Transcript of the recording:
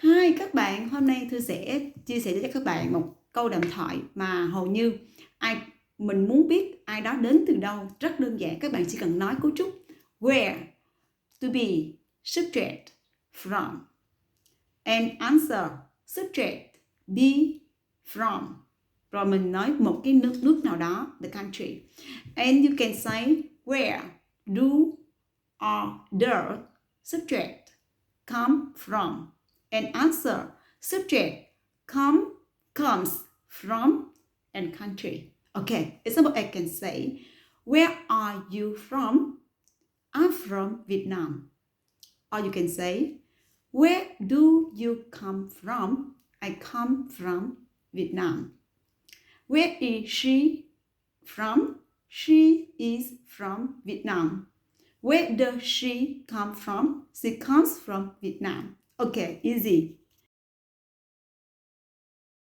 Hi các bạn, hôm nay Thư sẽ chia sẻ cho các bạn một câu đàm thoại mà hầu như mình muốn biết ai đó đến từ đâu. Rất đơn giản, các bạn chỉ cần nói cấu trúc where, to be, subject, from and answer, subject, be, from. Rồi mình nói một cái nước nào đó, the country. And you can say where, do, or the, subject, come from. And answer, subject, comes from, and country. Okay, example I can say, where are you from? I'm from Vietnam. Or you can say, where do you come from? I come from Vietnam. Where is she from? She is from Vietnam. Where does she come from? She comes from Vietnam. Okay, easy.